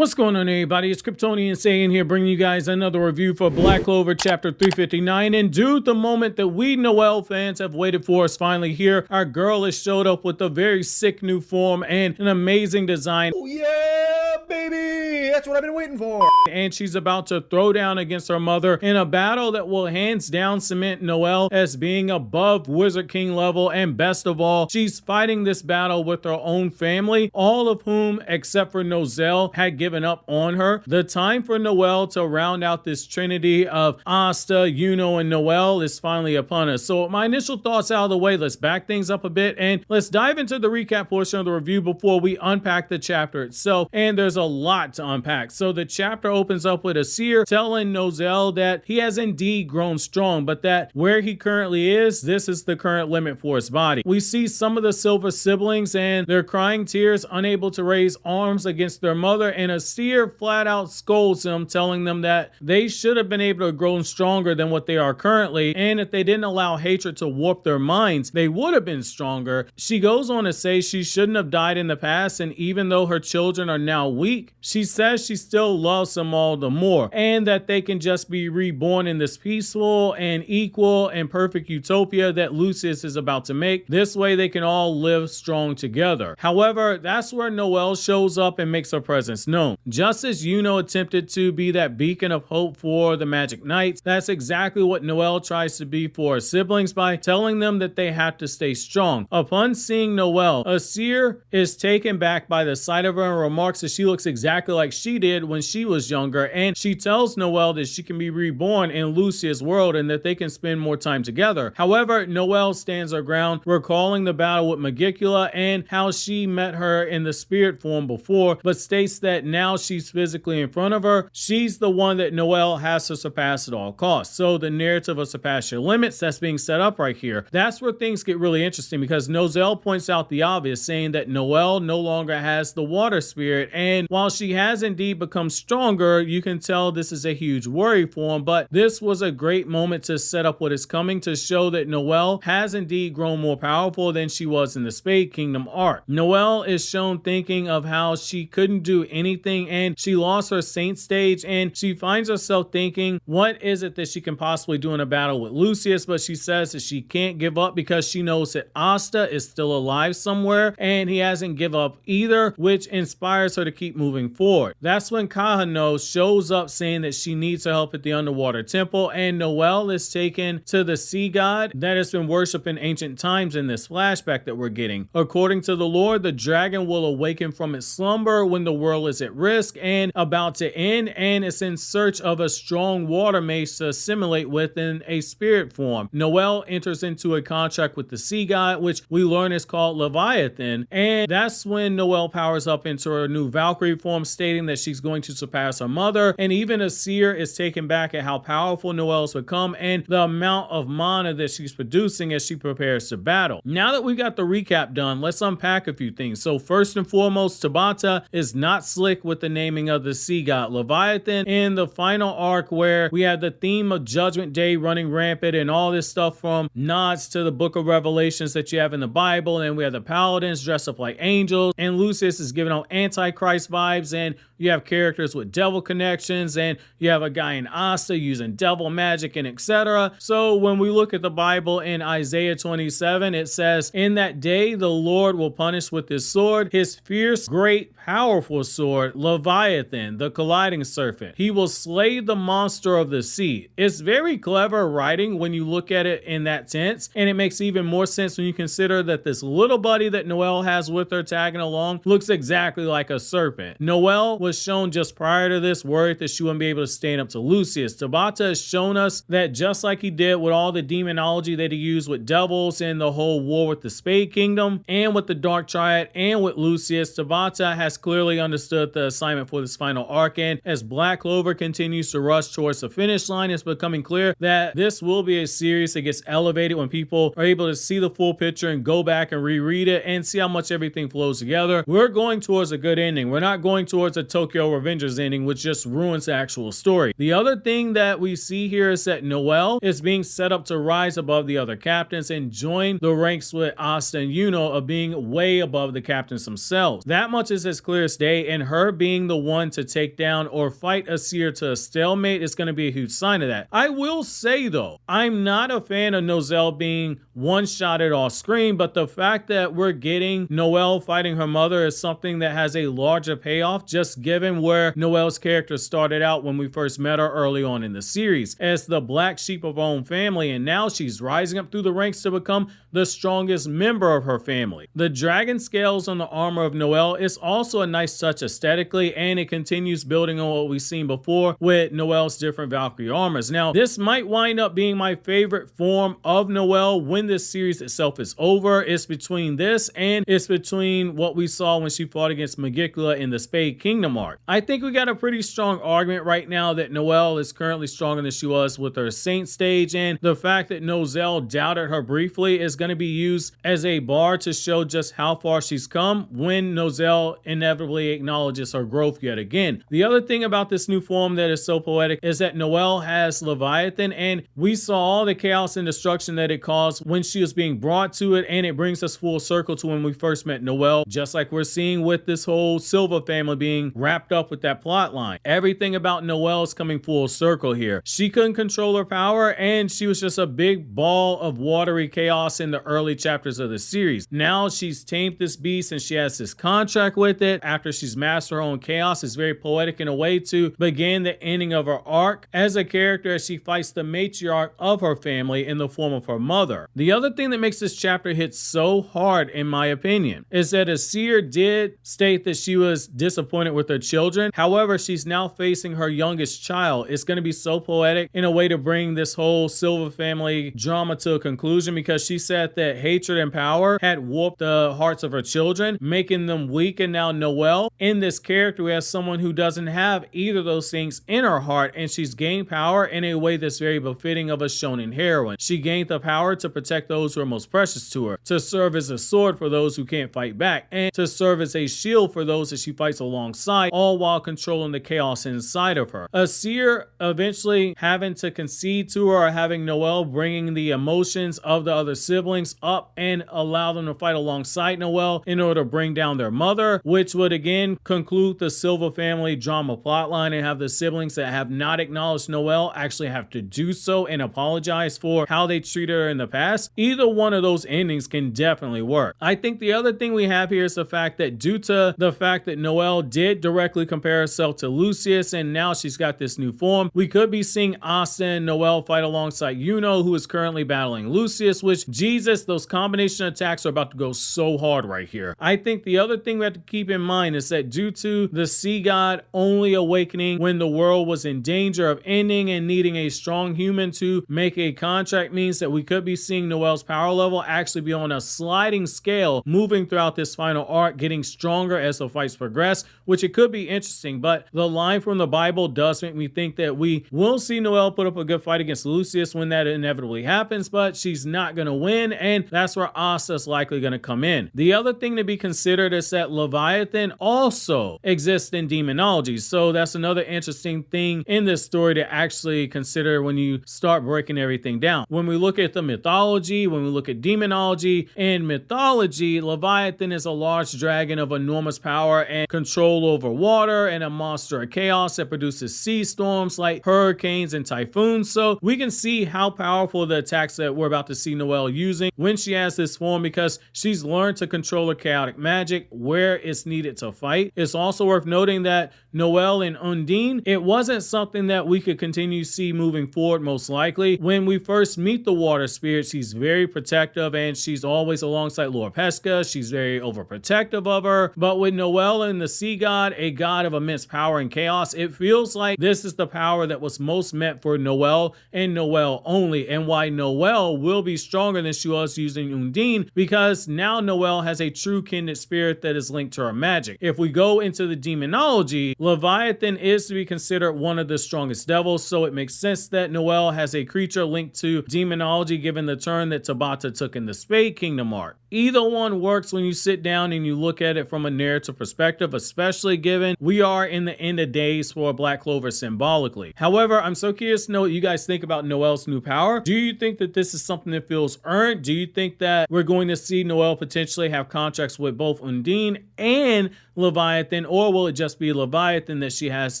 What's going on, everybody? It's KRYPTONIAN SAIYAN here, bringing you guys another review for Black Clover Chapter 359. And dude, the moment that we Noelle fans have waited for is finally here. Our girl has showed up with a very sick new form and an amazing design. Oh yeah, baby! That's what I've been waiting for! And she's about to throw down against her mother in a battle that will hands down cement Noelle as being above Wizard King level. And best of all, she's fighting this battle with her own family, all of whom, except for Noelle, had given up on her. The time for Noelle to round out this trinity of Asta, Yuno, and Noelle is finally upon us. So my initial thoughts out of the way, let's back things up a bit and let's dive into the recap portion of the review before we unpack the chapter itself. And there's a lot to unpack. So the chapter opens up with Acier telling Noelle that he has indeed grown strong, but that where he currently is, this is the current limit for his body. We see some of the Silva siblings and they're crying tears, unable to raise arms against their mother, and Acier flat out scolds them, telling them that they should have been able to grow stronger than what they are currently, and if they didn't allow hatred to warp their minds, they would have been stronger. She goes on to say she shouldn't have died in the past, and even though her children are now weak, she says she still loves them all the more, and that they can just be reborn in this peaceful and equal and perfect utopia that Lucius is about to make. This way they can all live strong together. However, that's where Noelle shows up and makes her presence known. Just as Yuno attempted to be that beacon of hope for the Magic Knights, that's exactly what Noelle tries to be for her siblings by telling them that they have to stay strong. Upon seeing Noelle, Acier is taken back by the sight of her and remarks that she looks exactly like she did when she was younger, and she tells Noelle that she can be reborn in Lucius' world and that they can spend more time together. However, Noelle stands her ground, recalling the battle with Magicula and how she met her in the spirit form before, but states that now she's physically in front of her, she's the one that Noelle has to surpass at all costs. So the narrative of surpass your limits that's being set up right here, that's where things get really interesting, because Noelle points out the obvious, saying that Noelle no longer has the water spirit, and while she has indeed become stronger, you can tell this is a huge worry for him, but this was a great moment to set up what is coming to show that Noelle has indeed grown more powerful than she was in the Spade Kingdom arc. Noelle is shown thinking of how she couldn't do anything and she lost her saint stage, and she finds herself thinking, what is it that she can possibly do in a battle with Lucius? But she says that she can't give up because she knows that Asta is still alive somewhere and he hasn't given up either, which inspires her to keep moving forward. That's when Kahano shows up saying that she needs her help at the underwater temple, and Noelle is taken to the sea god that has been worshipped in ancient times in this flashback that we're getting. According to the lore, the dragon will awaken from its slumber when the world is at risk and about to end, and it's in search of a strong water mage to assimilate within a spirit form. Noelle enters into a contract with the sea god, which we learn is called Leviathan, and that's when Noelle powers up into her new Valkyrie form, stating that she's going to surpass her mother, and even Acier is taken back at how powerful Noelle's become and the amount of mana that she's producing as she prepares to battle. Now that we got the recap done, let's unpack a few things. So first and foremost, Tabata is not slick with the naming of the sea god Leviathan in the final arc, where we have the theme of Judgment Day running rampant and all this stuff from nods to the book of Revelations that you have in the Bible, and we have the paladins dressed up like angels, and Lucius is giving out Antichrist vibes, and you have characters with devil connections, and you have a guy in Asta using devil magic and etc. So when we look at the Bible in Isaiah 27, it says, in that day the Lord will punish with his sword, his fierce, great, powerful sword, Leviathan, the colliding serpent. He will slay the monster of the sea. It's very clever writing when you look at it in that sense, and it makes even more sense when you consider that this little buddy that Noelle has with her tagging along looks exactly like a serpent. Noelle was shown just prior to this worried that she wouldn't be able to stand up to Lucius. Tabata has shown us that just like he did with all the demonology that he used with devils in the whole war with the Spade Kingdom and with the Dark Triad and with Lucius, Tabata has clearly understood the assignment for this final arc, and as Black Clover continues to rush towards the finish line, it's becoming clear that this will be a series that gets elevated when people are able to see the full picture and go back and reread it and see how much everything flows together. We're going towards a good ending. We're not going towards a Tokyo Revengers ending, which just ruins the actual story. The other thing that we see here is that Noelle is being set up to rise above the other captains and join the ranks with Asta and Yuno of being way above the captains themselves. That much is as clear as day, and her her being the one to take down or fight Acier to a stalemate is going to be a huge sign of that. I will say though, I'm not a fan of Noelle being one-shotted off screen, but the fact that we're getting Noelle fighting her mother is something that has a larger payoff, just given where Noelle's character started out when we first met her early on in the series as the black sheep of her own family, and now she's rising up through the ranks to become the strongest member of her family. The dragon scales on the armor of Noelle is also a nice touch aesthetically, and it continues building on what we've seen before with Noelle's different Valkyrie armors. Now, this might wind up being my favorite form of Noelle when this series itself is over. It's between this and it's between what we saw when she fought against Magicula in the Spade Kingdom arc. I think we got a pretty strong argument right now that Noelle is currently stronger than she was with her Saint stage, and the fact that Noelle doubted her briefly is going to be used as a bar to show just how far she's come when Noelle inevitably acknowledges her growth yet again. The other thing about this new form that is so poetic is that Noelle has Leviathan, and we saw all the chaos and destruction that it caused when she was being brought to it, and it brings us full circle to when we first met Noelle, just like we're seeing with this whole Silva family being wrapped up with that plot line. Everything about Noelle is coming full circle here. She couldn't control her power, and she was just a big ball of watery chaos in the early chapters of the series. Now she's tamed this beast and she has this contract with it after she's mastered her own chaos. It's very poetic in a way to begin the ending of her arc as a character as she fights the matriarch of her family in the form of her mother. The other thing that makes this chapter hit so hard, in my opinion, is that Acier did state that she was disappointed with her children. However, she's now facing her youngest child. It's going to be so poetic in a way to bring this whole Silva family drama to a conclusion, because she said that hatred and power had warped the hearts of her children, making them weak. And now Noelle, in this character, we have someone who doesn't have either of those things in her heart, and she's gained power in a way that's very befitting of a shonen heroine. She gained the power to protect those who are most precious to her, to serve as a sword for those who can't fight back, and to serve as a shield for those that she fights alongside, all while controlling the chaos inside of her. Acier eventually having to concede to her, or having Noelle bringing the emotions of the other siblings up and allow them to fight alongside Noelle in order to bring down their mother, which would again conclude the Silva family drama plotline and have the siblings that have not acknowledged Noelle actually have to do so and apologize for how they treated her in the past. Either one of those endings can definitely work. I think the other thing we have here is the fact that due to the fact that Noelle did directly compare herself to Lucius, and now she's got this new form, we could be seeing Asta and Noelle fight alongside Yuno, who is currently battling Lucius, which, Jesus, those combination attacks are about to go so hard right here. I think the other thing we have to keep in mind is that due to the sea god only awakening when the world was in danger of ending and needing a strong human to make a contract, means that we could be seeing Noelle's power level actually be on a sliding scale moving throughout this final arc, getting stronger as the fights progress, which it could be interesting. But the line from the Bible does make me think that we will see Noelle put up a good fight against Lucius when that inevitably happens, but she's not going to win, and that's where Asta's likely going to come in. The other thing to be considered is that Leviathan also exists in demonology, so that's another interesting thing in this story to actually consider when you start breaking everything down. When we look at the mythology, when we look at demonology and mythology, Leviathan is a large dragon of enormous power and control over water, and a monster of chaos that produces sea storms like hurricanes and typhoons. So we can see how powerful the attacks that we're about to see Noelle using when she has this form, because she's learned to control her chaotic magic where it's needed to fight. It's also worth noting that Noelle and Undine, it wasn't something that we could continue to see moving forward most likely. When we first meet the water spirit, she's very protective and she's always alongside Lord Pesca. She's very overprotective of her. But with Noelle and the sea god, a god of immense power and chaos, it feels like this is the power that was most meant for Noelle and Noelle only, and why Noelle will be stronger than she was using Undine, because now Noelle has a true kindred spirit that is linked to her magic. If we go into the demonology, Leviathan is to be considered one of the strongest devils, so it makes sense that Noelle has a creature linked to demonology given the turn that Tabata took in the Spade Kingdom arc. Either one works when you sit down and you look at it from a narrative perspective, especially given we are in the end of days for Black Clover symbolically. However, I'm so curious to know what you guys think about Noelle's new power. Do you think that this is something that feels earned? Do you think that we're going to see Noelle potentially have contracts with both Undine and Leviathan, or will it just be Leviathan that she has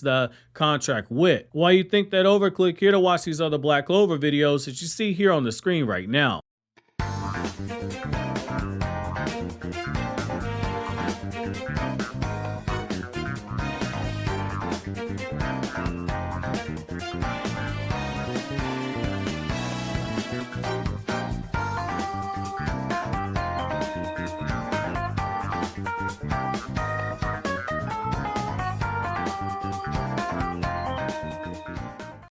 the contract with? While you think that over, click here to watch these other Black Clover videos that you see here on the screen right now.